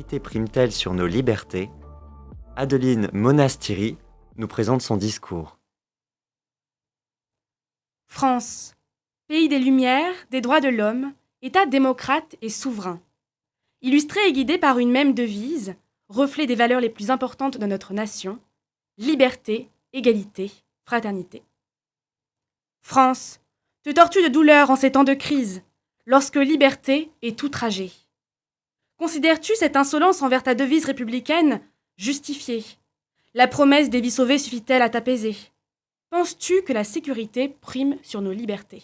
sécurité prime-t-elle sur nos libertés? Adeline Monastiri nous présente son discours. France, pays des Lumières, des droits de l'homme, État démocrate et souverain. Illustré et guidé par une même devise, reflet des valeurs les plus importantes de notre nation, liberté, égalité, fraternité. France, te tortues de douleur en ces temps de crise, lorsque liberté est outragée. Considères-tu cette insolence envers ta devise républicaine justifiée? La promesse des vies sauvées suffit-elle à t'apaiser? Penses-tu que la sécurité prime sur nos libertés?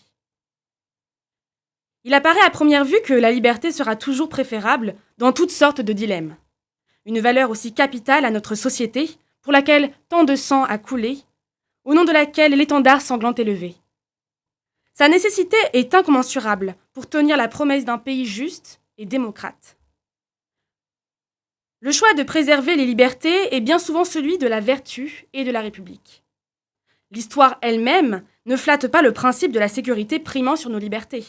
Il apparaît à première vue que la liberté sera toujours préférable dans toutes sortes de dilemmes. Une valeur aussi capitale à notre société, pour laquelle tant de sang a coulé, au nom de laquelle l'étendard sanglant est levé. Sa nécessité est incommensurable pour tenir la promesse d'un pays juste et démocrate. Le choix de préserver les libertés est bien souvent celui de la vertu et de la République. L'histoire elle-même ne flatte pas le principe de la sécurité primant sur nos libertés.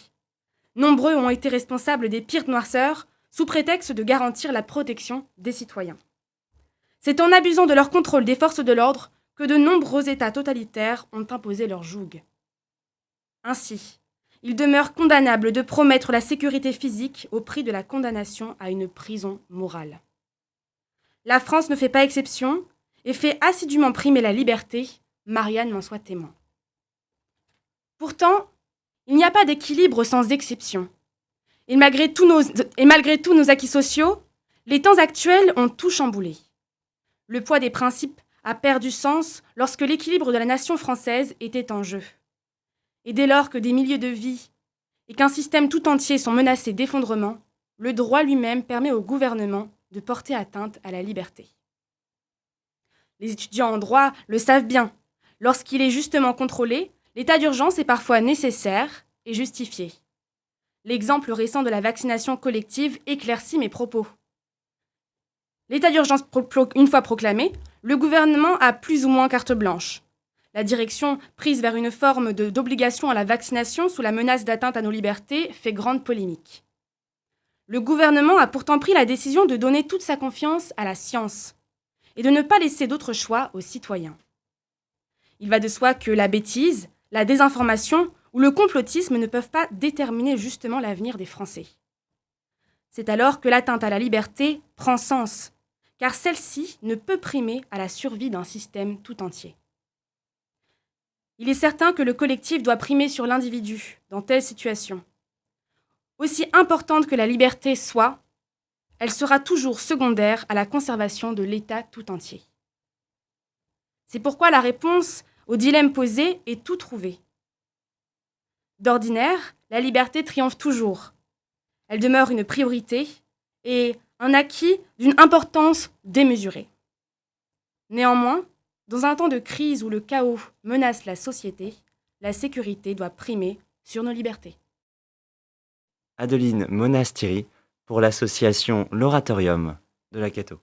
Nombreux ont été responsables des pires noirceurs sous prétexte de garantir la protection des citoyens. C'est en abusant de leur contrôle des forces de l'ordre que de nombreux États totalitaires ont imposé leur joug. Ainsi, il demeure condamnable de promettre la sécurité physique au prix de la condamnation à une prison morale. La France ne fait pas exception et fait assidûment primer la liberté, Marianne m'en soit témoin. Pourtant, il n'y a pas d'équilibre sans exception. Et malgré tous nos acquis sociaux, les temps actuels ont tout chamboulé. Le poids des principes a perdu sens lorsque l'équilibre de la nation française était en jeu. Et dès lors que des milliers de vies et qu'un système tout entier sont menacés d'effondrement, le droit lui-même permet au gouvernement de porter atteinte à la liberté. Les étudiants en droit le savent bien. Lorsqu'il est justement contrôlé, l'état d'urgence est parfois nécessaire et justifié. L'exemple récent de la vaccination collective éclaircit mes propos. L'état d'urgence une fois proclamé, le gouvernement a plus ou moins carte blanche. La direction prise vers une forme d'obligation à la vaccination sous la menace d'atteinte à nos libertés fait grande polémique. Le gouvernement a pourtant pris la décision de donner toute sa confiance à la science et de ne pas laisser d'autre choix aux citoyens. Il va de soi que la bêtise, la désinformation ou le complotisme ne peuvent pas déterminer justement l'avenir des Français. C'est alors que l'atteinte à la liberté prend sens, car celle-ci ne peut primer à la survie d'un système tout entier. Il est certain que le collectif doit primer sur l'individu dans telle situation. Aussi importante que la liberté soit, elle sera toujours secondaire à la conservation de l'État tout entier. C'est pourquoi la réponse au dilemme posé est tout trouvée. D'ordinaire, la liberté triomphe toujours. Elle demeure une priorité et un acquis d'une importance démesurée. Néanmoins, dans un temps de crise où le chaos menace la société, la sécurité doit primer sur nos libertés. Adeline Monastiri pour l'association L'Oratorium de la Cato.